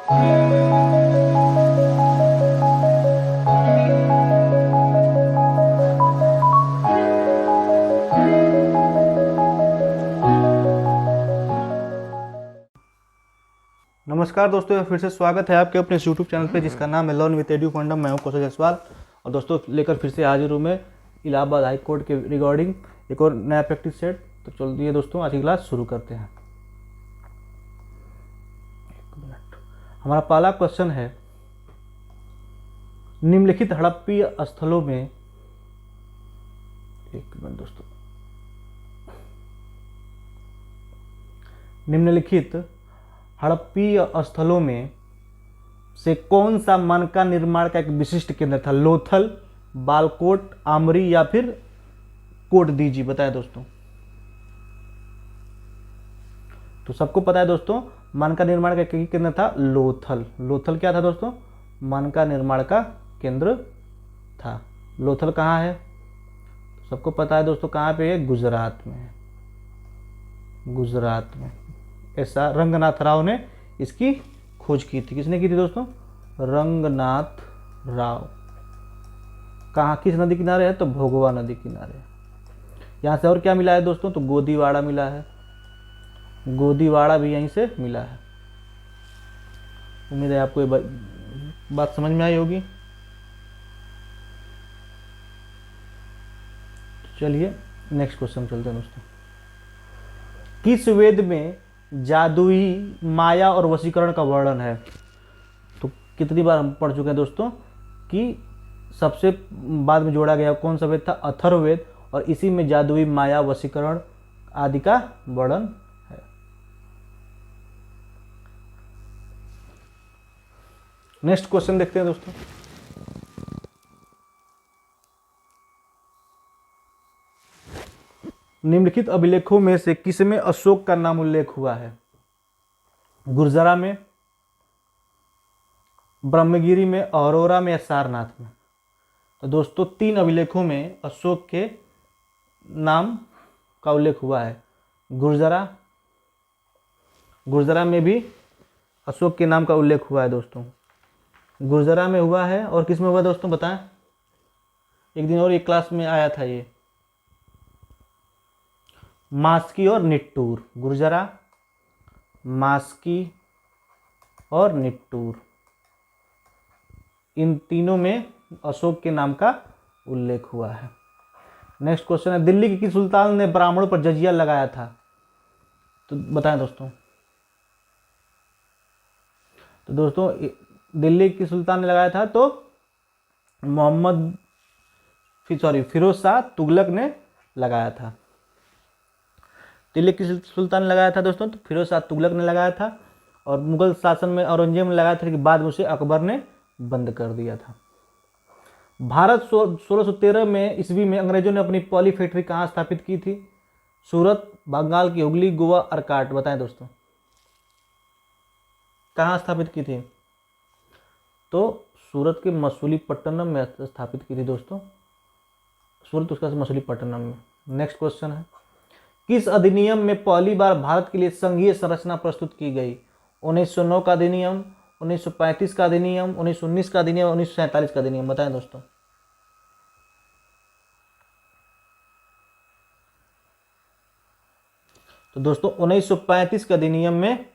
नमस्कार दोस्तों, फिर से स्वागत है आपके अपने यूट्यूब चैनल पे जिसका नाम है लर्न विद एडू फंडम। मैं हूं कौशल जायसवाल और दोस्तों लेकर फिर से हाजिर हूं मैं इलाहाबाद हाई कोर्ट के रिगार्डिंग एक और नया प्रैक्टिस सेट। तो चलिए दोस्तों आज की क्लास शुरू करते हैं। हमारा पहला क्वेश्चन है, निम्नलिखित हड़प्पी स्थलों में, एक मिनट दोस्तों, निम्नलिखित हड़प्पी स्थलों में से कौन सा मनका निर्माण का एक विशिष्ट केंद्र था? लोथल, बालकोट, आमरी या फिर कोट दीजी? बताएं दोस्तों। तो सबको पता है दोस्तों, मनका निर्माण का एक केंद्र था लोथल। लोथल क्या था दोस्तों? मनका निर्माण का केंद्र था। लोथल कहाँ है? सबको पता है दोस्तों, कहाँ पे है? गुजरात में है। गुजरात में। ऐसा रंगनाथ राव ने इसकी खोज की थी। किसने की थी दोस्तों? रंगनाथ राव। कहाँ, किस नदी किनारे है? तो भोगवा नदी किनारे। यहाँ से और क्या मिला है दोस्तों? तो गोदीवाड़ा मिला है। गोदीवाड़ा भी यहीं से मिला है। उम्मीद है आपको ये बात समझ में आई होगी। चलिए नेक्स्ट क्वेश्चन चलते हैं दोस्तों। किस वेद में जादुई माया और वशीकरण का वर्णन है? तो कितनी बार हम पढ़ चुके हैं दोस्तों कि सबसे बाद में जोड़ा गया कौन सा वेद था? अथर्ववेद। और इसी में जादुई माया, वशीकरण आदि का वर्णन है। नेक्स्ट क्वेश्चन देखते हैं दोस्तों। निम्नलिखित अभिलेखों में से किसमें अशोक का नाम उल्लेख हुआ है? गुर्जरा में, ब्रह्मगिरी में, अरोरा में या सारनाथ में? तो दोस्तों तीन अभिलेखों में अशोक के नाम का उल्लेख हुआ है। गुर्जरा में भी अशोक के नाम का उल्लेख हुआ है दोस्तों। गुर्जरा में हुआ है और किस में हुआ दोस्तों बताएं? एक दिन और एक क्लास में आया था ये, मास्की और निट्टूर। गुर्जरा, मास्की और निट्टूर, इन तीनों में अशोक के नाम का उल्लेख हुआ है। नेक्स्ट क्वेश्चन है, दिल्ली के किस सुल्तान ने ब्राह्मणों पर जजिया लगाया था? तो बताएं दोस्तों। तो दोस्तों दिल्ली के सुल्तान ने लगाया था तो फिरोज शाह तुगलक ने लगाया था। दिल्ली के सुल्तान ने लगाया था दोस्तों, तो फिरोज शाह तुगलक ने लगाया था। और मुगल शासन में औरंगजेब ने लगाया था कि बाद में उसे अकबर ने बंद कर दिया था। भारत 1613 में ईस्वी में अंग्रेजों ने अपनी पॉली फैक्ट्री कहाँ स्थापित की थी? सूरत, बंगाल की हुगली, गोवा, अर्काट? बताएं दोस्तों, कहाँ स्थापित की थी? तो सूरत के मसूलीपट्टनम में स्थापित की थी दोस्तों। सूरत उसका मसूलीपट्टनम में। नेक्स्ट क्वेश्चन है, किस अधिनियम में पहली बार भारत के लिए संघीय संरचना प्रस्तुत की गई? 1909 का अधिनियम, 1935 का अधिनियम, 1919 का अधिनियम, 1947 का अधिनियम? बताएं दोस्तों। तो दोस्तों 1935 के अधिनियम में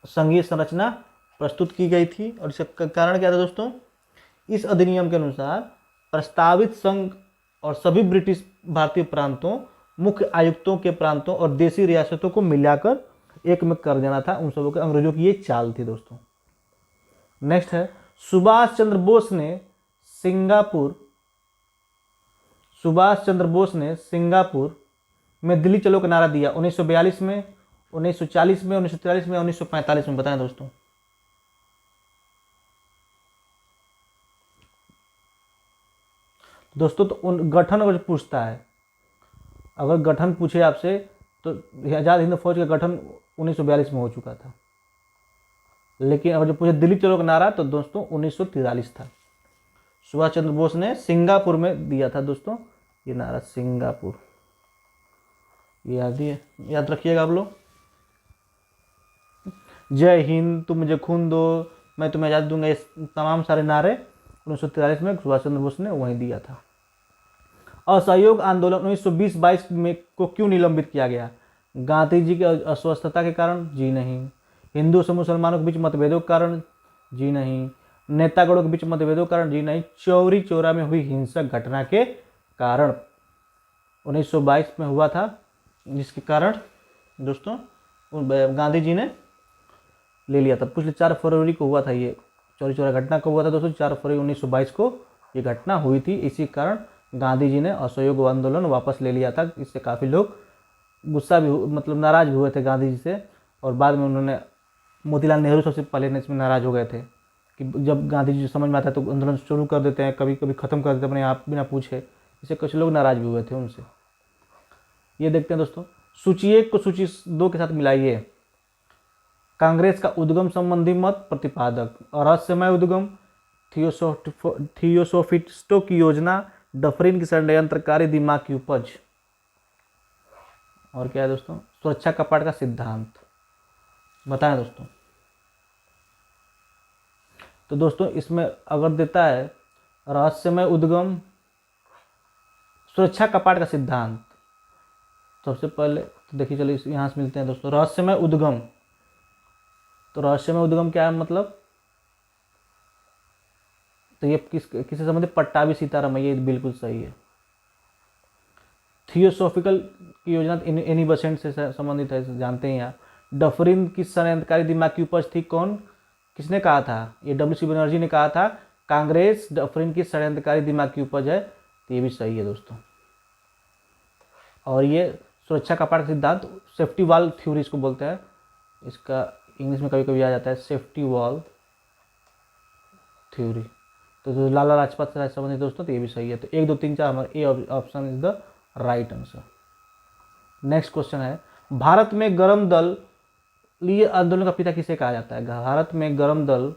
संघीय संरचना प्रस्तुत की गई थी। और इसका कारण क्या था दोस्तों? इस अधिनियम के अनुसार प्रस्तावित संघ और सभी ब्रिटिश भारतीय प्रांतों, मुख्य आयुक्तों के प्रांतों और देशी रियासतों को मिलाकर एक में कर देना था। उन सबों के अंग्रेजों की ये चाल थी दोस्तों। नेक्स्ट है, सुभाष चंद्र बोस ने सिंगापुर में दिल्ली चलो का नारा दिया 1942 में, 1940 में, 1943 में, 1945 में? बताएं दोस्तों। दोस्तों तो उन गठन अगर पूछता है, अगर गठन पूछे आपसे, तो आज़ाद हिंद फौज का गठन 1942 में हो चुका था। लेकिन अगर जो पूछे दिल्ली चलो का नारा, तो दोस्तों 1943 था। सुभाष चंद्र बोस ने सिंगापुर में दिया था दोस्तों ये नारा, सिंगापुर। याद रखिएगा आप लोग। जय हिंद, तुम मुझे खून दो, मैं तुम्हें आज़ादी दूंगा, ये तमाम सारे नारे 1943 में सुभाष चंद्र बोस ने वहीं दिया था। असहयोग आंदोलन 1920-22 में को क्यों निलंबित किया गया? गांधी जी की अस्वस्थता के कारण? जी नहीं। हिंदू से मुसलमानों के बीच मतभेदों के कारण? जी नहीं। नेतागणों के बीच मतभेदों के कारण? जी नहीं। चौरी चौरा में हुई हिंसक घटना के कारण 1922 में हुआ था, जिसके कारण दोस्तों गांधी जी ने ले लिया था। पिछले 4 फरवरी को हुआ था ये चौरी चौरा घटना कब हुआ था दोस्तों? 4 फरवरी 1922 को ये घटना हुई थी। इसी कारण गांधी जी ने असहयोग आंदोलन वापस ले लिया था। इससे काफ़ी लोग गुस्सा भी मतलब नाराज़ भी हुए थे गांधी जी से, और बाद में उन्होंने मोतीलाल नेहरू सबसे पहले इसमें नाराज़ हो गए थे कि जब गांधी जी समझ में आता है तो आंदोलन शुरू कर देते हैं, कभी कभी ख़त्म कर देते हैं अपने आप बिना पूछे। इससे कुछ लोग नाराज़ भी हुए थे उनसे। ये देखते हैं दोस्तों, सूची 1 को सूची 2 के साथ मिलाइए। कांग्रेस का उद्गम संबंधी मत प्रतिपादक, रहस्यमय उद्गम, थियोसोफिस्टों की योजना, डफरिन की षड्यंत्रकारी दिमाग की उपज, और क्या है दोस्तों? सुरक्षा कपाट का सिद्धांत। बताएं दोस्तों। तो दोस्तों इसमें अगर देता है रहस्यमय उद्गम, सुरक्षा कपाट का सिद्धांत, सबसे पहले तो देखिए, चलिए यहाँ से मिलते हैं दोस्तों। रहस्यमय उद्गम, तो रहस्यमय उद्गम क्या है मतलब? तो ये किससे संबंधित? पट्टाभी सीतारामैया, ये बिल्कुल सही है। थियोसॉफिकल की योजना एनी बेसेंट से संबंधित है, जानते हैं आप। डफरिन की षड्यंत्रकारी दिमाग की उपज थी, कौन किसने कहा था? ये W.C. बनर्जी ने कहा था, कांग्रेस डफरिन की षड्यंत्रकारी दिमाग की उपज है, तो ये भी सही है दोस्तों। और ये सुरक्षा कपाट सिद्धांत, सेफ्टी वॉल थ्योरी इसको बोलते हैं, इसका इंग्लिश में कभी कभी आ जाता है सेफ्टी वॉल थ्योरी। तो लाला लाजपत राय संबंधित दोस्तों, तो ये भी सही है। तो 1 2 3 4 हमारा A option is the right answer. Next question है, भारत में गर्म दल लिए आंदोलन का पिता किसे कहा जाता है? भारत में गर्म दल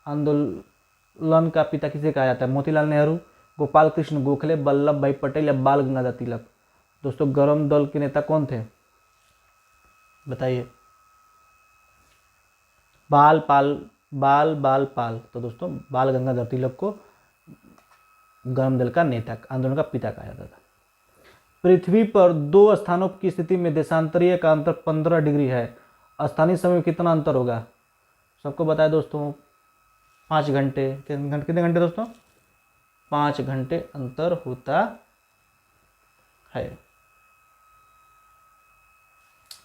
आंदोलन का पिता किसे कहा जाता है? मोतीलाल नेहरू, गोपाल कृष्ण गोखले, वल्लभ भाई पटेल या बाल गंगाधर तिलक? दोस्तों गर्म दल के नेता कौन थे, बताइए? बाल पाल, तो दोस्तों बाल गंगाधर तिलक को गर्म दल का नेता, आंदोलन का पिता कहा जाता था। पृथ्वी पर 2 स्थानों की स्थिति में देशांतरीय का अंतर 15 डिग्री है, स्थानीय समय में कितना अंतर होगा? सबको बताया दोस्तों, 5 घंटे। कितने घंटे दोस्तों? 5 घंटे अंतर होता है।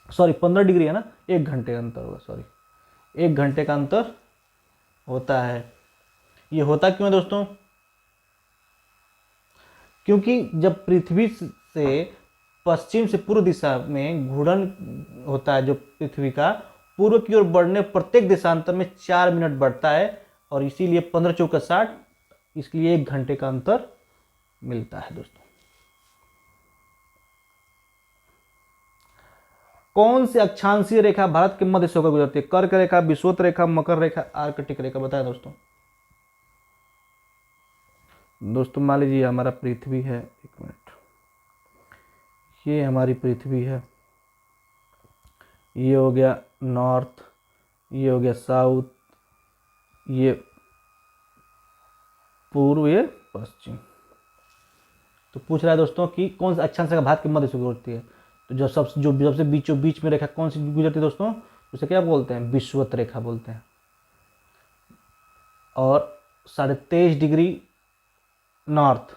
सॉरी 15 डिग्री है ना, 1 घंटे का अंतर होगा, सॉरी 1 घंटे का अंतर होता है। ये होता क्यों है दोस्तों? क्योंकि जब पृथ्वी से पश्चिम से पूर्व दिशा में घूर्णन होता है, जो पृथ्वी का पूर्व की ओर बढ़ने प्रत्येक देशांतर में 4 मिनट बढ़ता है, और इसीलिए 15 चौका 60, इसलिए 1 घंटे का अंतर मिलता है दोस्तों। कौन सी अक्षांशीय रेखा भारत के मध्य से होकर गुजरती है? कर्क रेखा, विषुवत रेखा, मकर रेखा, आर्कटिक रेखा? बताएं दोस्तों। दोस्तों मान लीजिए हमारा पृथ्वी है, 1 मिनट, ये हमारी पृथ्वी है, ये हो गया नॉर्थ, ये हो गया साउथ, ये पूर्व, ये पश्चिम। तो पूछ रहा है दोस्तों कि कौन सा अक्षांश रेखा भारत के मध्य से गुजरती है? तो जो सबसे बीचों बीच में रेखा कौन सी गुजरती है दोस्तों? उसे क्या बोलते हैं? विषुवत रेखा बोलते हैं। और 23.5 डिग्री नॉर्थ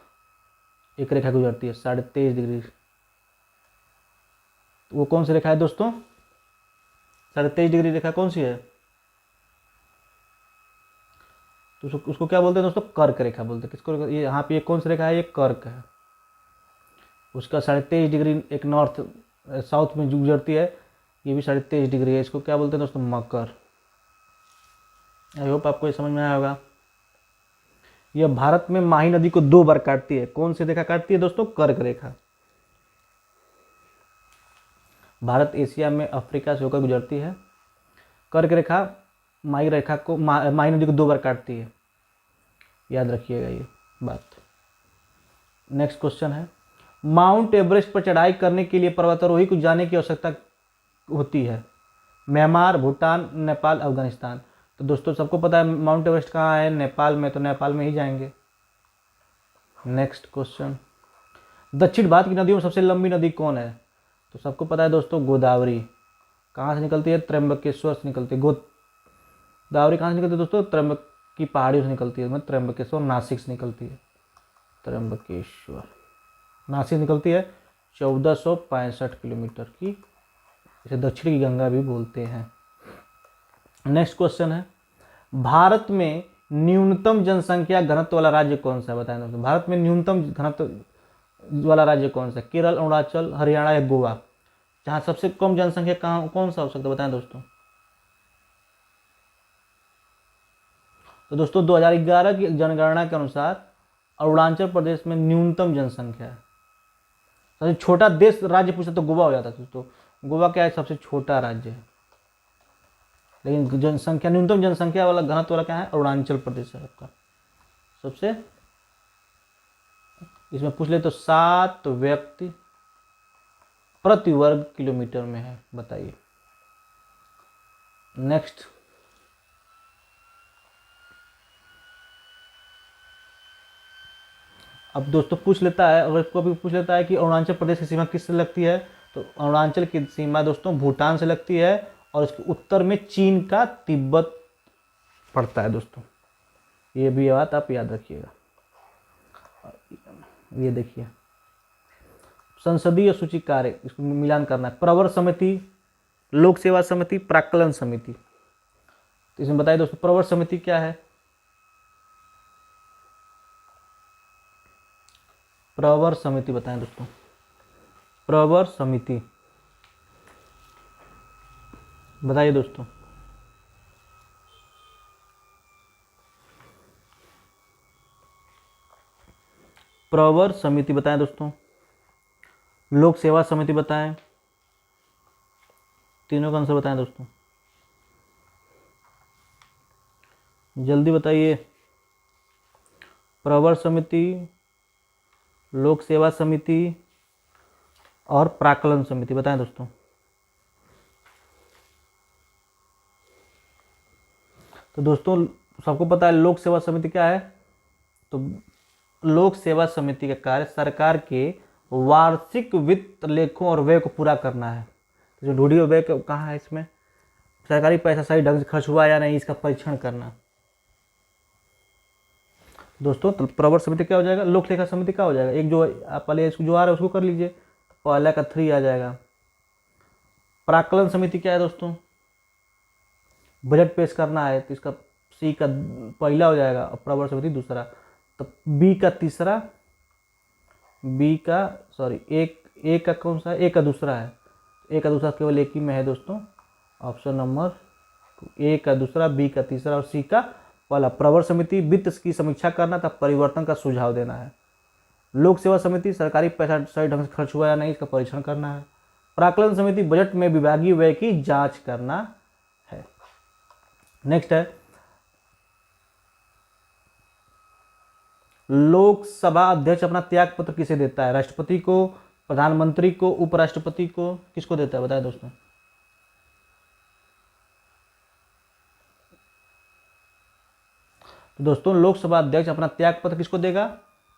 एक रेखा गुजरती है, 23.5 डिग्री। तो वो कौन सी रेखा है दोस्तों? 23.5 डिग्री रेखा कौन सी है? तो उसको क्या बोलते हैं दोस्तों? कर्क रेखा बोलते हैं। किसको? ये यहाँ पे कौन सी रेखा है? ये कर्क है। उसका 23.5 डिग्री एक नॉर्थ साउथ में गुजरती है, ये भी 23.5 डिग्री है। इसको क्या बोलते हैं दोस्तों? मकर। आई होप आपको ये समझ में आया होगा। यह भारत में माही नदी को 2 बार काटती है। कौन सी रेखा काटती है दोस्तों? कर्क रेखा। भारत एशिया में अफ्रीका से होकर गुजरती है। कर्क रेखा माही रेखा को माही नदी को 2 बार काटती है, याद रखिएगा ये बात। नेक्स्ट क्वेश्चन है, माउंट एवरेस्ट पर चढ़ाई करने के लिए पर्वतारोही को जाने की आवश्यकता होती है? म्यांमार, भूटान, नेपाल, अफगानिस्तान। तो दोस्तों सबको पता है माउंट एवरेस्ट कहाँ है, नेपाल में, तो नेपाल में ही जाएंगे। नेक्स्ट क्वेश्चन, दक्षिण भारत की नदियों में सबसे लंबी नदी कौन है? तो सबको पता है दोस्तों गोदावरी। कहाँ से निकलती है? त्र्यंबकेश्वर से निकलती है। गोदावरी कहाँ से निकलती है दोस्तों? त्र्यंबक की पहाड़ियों से निकलती है। त्र्यंबकेश्वर नासिक से निकलती है। त्र्यंबकेश्वर नासिक निकलती है 1465 किलोमीटर की, इसे दक्षिण की गंगा भी बोलते हैं। नेक्स्ट क्वेश्चन है, भारत में न्यूनतम जनसंख्या घनत्व वाला राज्य कौन सा है? बताएं दोस्तों, भारत में न्यूनतम घनत्व वाला राज्य कौन सा है? केरल, अरुणाचल, हरियाणा या गोवा? जहाँ सबसे कम जनसंख्या कहाँ कौन सा हो सकता है? बताएं दोस्तों। तो दोस्तों 2011 की जनगणना के अनुसार अरुणाचल प्रदेश में न्यूनतम जनसंख्या है। सबसे छोटा देश राज्य पूछा तो गोवा हो जाता है दोस्तों। गोवा क्या है? सबसे छोटा राज्य है। लेकिन जनसंख्या, न्यूनतम जनसंख्या वाला घनत्व वाला क्या है? अरुणाचल प्रदेश है आपका सबसे। इसमें पूछ ले तो 7 व्यक्ति प्रति वर्ग किलोमीटर में है। बताइए। नेक्स्ट, अब दोस्तों पूछ लेता है, अगर इसको भी पूछ लेता है कि अरुणाचल प्रदेश की सीमा किससे लगती है, तो अरुणाचल की सीमा दोस्तों भूटान से लगती है, और इसके उत्तर में चीन का तिब्बत पड़ता है दोस्तों। ये भी बात आप याद रखिएगा। ये देखिए, संसदीय सूची कार्य, इसको मिलान करना है। प्रवर समिति, लोक सेवा समिति, प्राक्कलन समिति। तो इसमें बताइए दोस्तों प्रवर समिति क्या है? प्रवर समिति बताएं दोस्तों। प्रवर समिति बताइए दोस्तों। प्रवर समिति बताएं दोस्तों। लोक सेवा समिति बताएं। तीनों का आंसर बताएं दोस्तों, जल्दी बताइए। प्रवर समिति, लोक सेवा समिति और प्राक्कलन समिति बताएं दोस्तों। तो दोस्तों सबको पता है लोक सेवा समिति क्या है? तो लोक सेवा समिति का कार्य सरकार के वार्षिक वित्त लेखों और व्यय को पूरा करना है। तो जो ढूंढी व्यय कहाँ है, इसमें सरकारी पैसा सही ढंग से खर्च हुआ या नहीं, इसका परीक्षण करना। दोस्तों तो प्रवर समिति क्या हो जाएगा? लोक लेखा समिति क्या हो जाएगा? एक जो आप पहले इसको जो आ रहा है उसको कर लीजिए, पहला का 3 आ जाएगा। प्राक्कलन समिति क्या है दोस्तों? बजट पेश करना है, तो इसका सी का पहला हो जाएगा और प्रवर समिति दूसरा। तो बी का तीसरा, बी का सॉरी एक का कौन सा है? ए का दूसरा है। ए का दूसरा केवल एक ही में है दोस्तों, ऑप्शन नंबर 2। ए का दूसरा, बी का तीसरा और सी का पहला। प्रवर समिति वित्त की समीक्षा करना तथा परिवर्तन का सुझाव देना है। लोक सेवा समिति सरकारी पैसा सही ढंग से खर्च हुआ या नहीं, इसका परीक्षण करना है। प्राक्कलन समिति बजट में विभागीय व्यय की जांच करना है। नेक्स्ट है, लोकसभा अध्यक्ष अपना त्याग पत्र किसे देता है? राष्ट्रपति को, प्रधानमंत्री को, उपराष्ट्रपति को, किसको देता है? बताएं दोस्तों। तो दोस्तों लोकसभा अध्यक्ष अपना त्याग पत्र किसको देगा?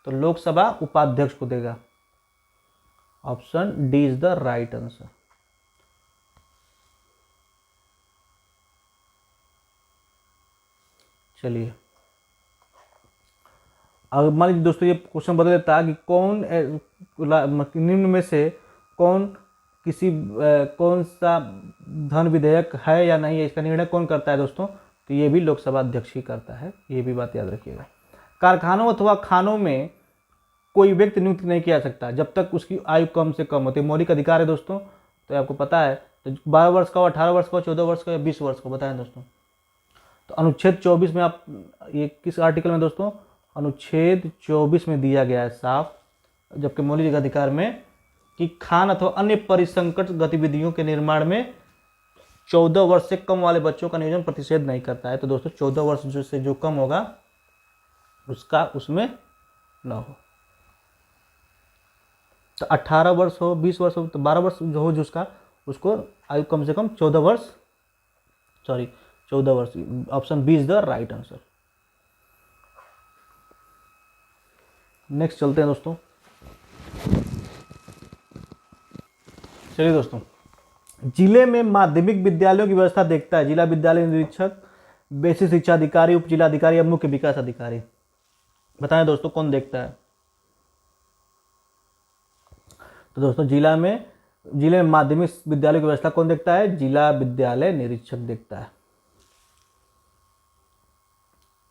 तो लोकसभा उपाध्यक्ष को देगा। Option D is the right answer. चलिए, अब मान लीजिए दोस्तों ये क्वेश्चन बदल देता है कि कौन निम्न में से कौन सा धन विधेयक है या नहीं है, इसका निर्णय कौन करता है दोस्तों? तो ये भी लोकसभा अध्यक्ष ही करता है, ये भी बात याद रखिएगा। कारखानों अथवा खानों में कोई व्यक्ति नियुक्त नहीं किया जा सकता जब तक उसकी आयु कम से कम होती है। मौलिक अधिकार है दोस्तों, तो आपको पता है। तो 12 वर्ष का हो, 18 वर्ष का हो, 14 वर्ष का या 20 वर्ष का, बताएं दोस्तों। तो अनुच्छेद 24 में आप ये किस आर्टिकल में दोस्तों? अनुच्छेद 24 में दिया गया है साफ, जबकि मौलिक अधिकार में कि खान अथवा अन्य परिसंकट गतिविधियों के निर्माण में 14 वर्ष से कम वाले बच्चों का नियोजन प्रतिषेध नहीं करता है। तो दोस्तों 14 वर्ष से जो कम होगा उसका उसमें न हो। तो 18 वर्ष हो, 20 वर्ष हो, तो 12 वर्ष जो हो जिसका, उसको आयु कम से कम 14 वर्ष सॉरी 14 वर्ष। Option B is the right answer. Next चलते हैं दोस्तों। चलिए दोस्तों, जिले में माध्यमिक विद्यालयों की व्यवस्था देखता है जिला विद्यालय निरीक्षक, बेसिक शिक्षा अधिकारी, उप जिला अधिकारी या मुख्य विकास अधिकारी। बताएं दोस्तों कौन देखता है? तो दोस्तों जिले में माध्यमिक विद्यालय की व्यवस्था कौन देखता है? जिला विद्यालय निरीक्षक देखता है।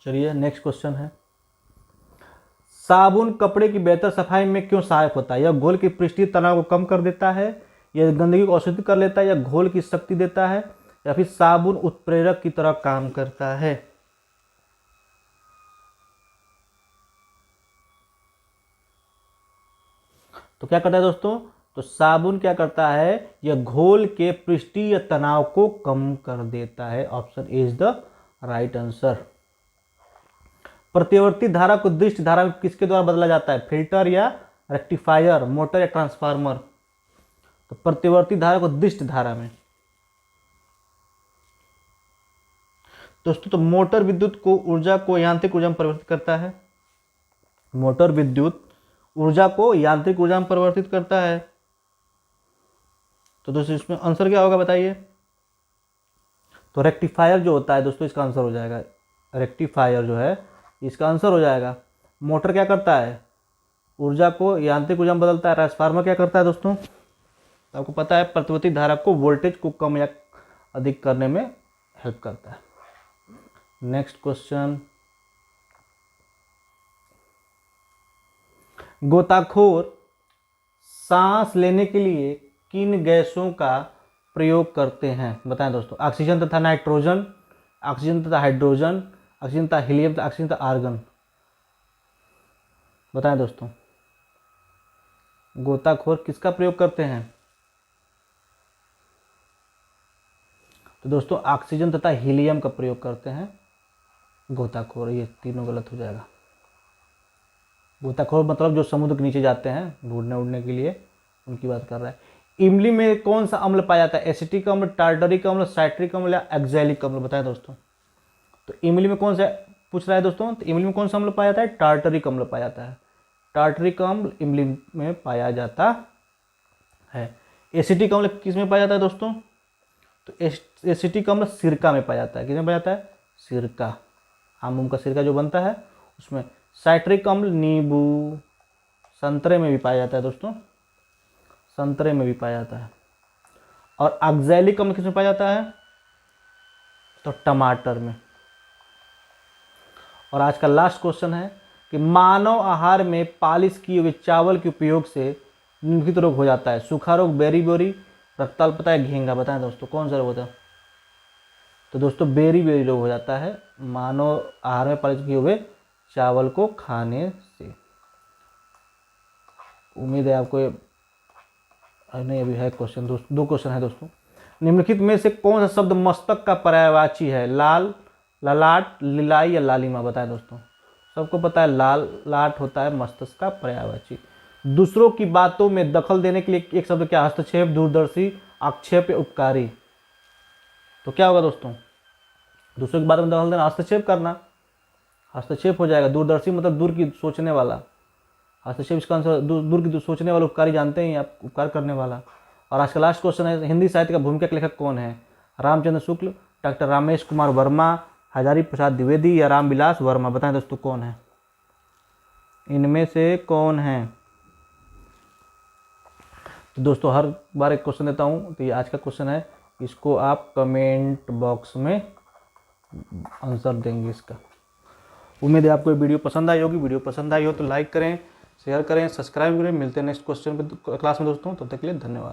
चलिए नेक्स्ट क्वेश्चन है, साबुन कपड़े की बेहतर सफाई में क्यों सहायक होता है? यह घोल की पृष्ठीय तनाव को कम कर देता है, यह गंदगी को अशुद्ध कर लेता है, या घोल की शक्ति देता है, या फिर साबुन उत्प्रेरक की तरह काम करता है? तो क्या करता है दोस्तों? तो साबुन क्या करता है? यह घोल के पृष्ठीय तनाव को कम कर देता है। Option A is the right answer. प्रतिवर्ती धारा को दिष्ट धारा में किसके द्वारा बदला जाता है? फिल्टर या रेक्टिफायर, मोटर या ट्रांसफार्मर? तो प्रतिवर्ती धारा को दिष्ट धारा में। दोस्तों तो मोटर विद्युत को ऊर्जा को यांत्रिक ऊर्जा में परिवर्तित करता है। मोटर विद्युत ऊर्जा को यांत्रिक ऊर्जा में परिवर्तित करता है। तो दोस्तों इसमें आंसर क्या होगा बताइए? तो रेक्टिफायर जो होता है दोस्तों इसका आंसर हो जाएगा। रेक्टिफायर जो है इसका आंसर हो जाएगा। मोटर क्या करता है? ऊर्जा को यांत्रिक ऊर्जा में बदलता है। ट्रांसफार्मर क्या करता है दोस्तों? आपको पता है प्रतिवर्ती धारा को वोल्टेज को कम या अधिक करने में हेल्प करता है। नेक्स्ट क्वेश्चन, गोताखोर सांस लेने के लिए किन गैसों का प्रयोग करते हैं? बताएं दोस्तों। ऑक्सीजन तथा नाइट्रोजन, ऑक्सीजन तथा हाइड्रोजन, ऑक्सीजन तथा हीलियम, ऑक्सीजन तथा आर्गन। बताएं दोस्तों गोताखोर किसका प्रयोग करते हैं? तो दोस्तों ऑक्सीजन तथा हीलियम का प्रयोग करते हैं गोताखोर। ये तीनों गलत हो जाएगा। गोताखोर मतलब जो समुद्र के नीचे जाते हैं ढूंढने उड़ने के लिए, उनकी बात कर रहा है। इमली में कौन सा अम्ल पाया जाता है? एसिटिक अम्ल, टार्टरिक अम्ल, साइट्रिक अम्ल या एक्जेलिक अम्ल? बताएं दोस्तों। तो इमली में कौन सा पूछ रहा है दोस्तों? तो इमली में कौन सा अम्ल पाया जाता है? टार्टरिक अम्ल पाया जाता है। टार्टरिक अम्ल इमली में पाया जाता है। एसिटिक अम्ल किस में पाया जाता है दोस्तों? तो एसिटिक अम्ल सिरका में पाया जाता है। किस में पाया जाता है? सिरका, आम का सिरका जो बनता है उसमें। साइट्रिक अम्ल नींबू, संतरे में भी पाया जाता है दोस्तों, संतरे में भी पाया जाता है। और ऑक्सैलिक अम्ल किस में पाया जाता है? तो टमाटर में। और आज का लास्ट क्वेश्चन है कि मानव आहार में पालिश किए हुए चावल के उपयोग से निम्नलिखित रोग हो जाता है? सूखा रोग, बेरी रक्ताल्पता या घेंगा? बताएं दोस्तों कौन सा रोग होता है? तो दोस्तों बेरी रोग हो जाता है मानव आहार में पालिश किए हुए चावल को खाने से। उम्मीद है आपको नहीं, अभी है क्वेश्चन, दो क्वेश्चन है दोस्तों। निम्नलिखित में से कौन सा शब्द मस्तक का पर्यायवाची है? लाल, ललाट, लिलाई या लालिमा? बताएं दोस्तों। सबको पता है लाट होता है मस्तिष्क का पर्यायवाची। दूसरों की बातों में दखल देने के लिए एक शब्द क्या? हस्तक्षेप, दूरदर्शी, आक्षेप या उपकारी? तो क्या होगा दोस्तों? दूसरों की बातों में दखल देना, हस्तक्षेप करना, हस्तक्षेप हो जाएगा। दूरदर्शी मतलब दूर की सोचने वाला, हस्तक्षेप इसका आंसर दूर की सोचने वाला। उपकारी जानते हैं आप, उपकार करने वाला। और आज का लास्ट क्वेश्चन है, हिंदी साहित्य का भूमिका लेखक कौन है? रामचंद्र शुक्ल, डॉक्टर रामेश कुमार वर्मा, हजारी प्रसाद द्विवेदी या रामविलास वर्मा? बताएं दोस्तों कौन है? इनमें से कौन है? तो दोस्तों हर बार एक क्वेश्चन देता हूं, तो ये आज का क्वेश्चन है, इसको आप कमेंट बॉक्स में आंसर देंगे इसका। उम्मीद है आपको ये वीडियो पसंद आई होगी। वीडियो पसंद आई हो तो लाइक करें, शेयर करें, सब्सक्राइब करें। मिलते हैं नेक्स्ट क्वेश्चन पे क्लास में दोस्तों, तब तक के लिए धन्यवाद।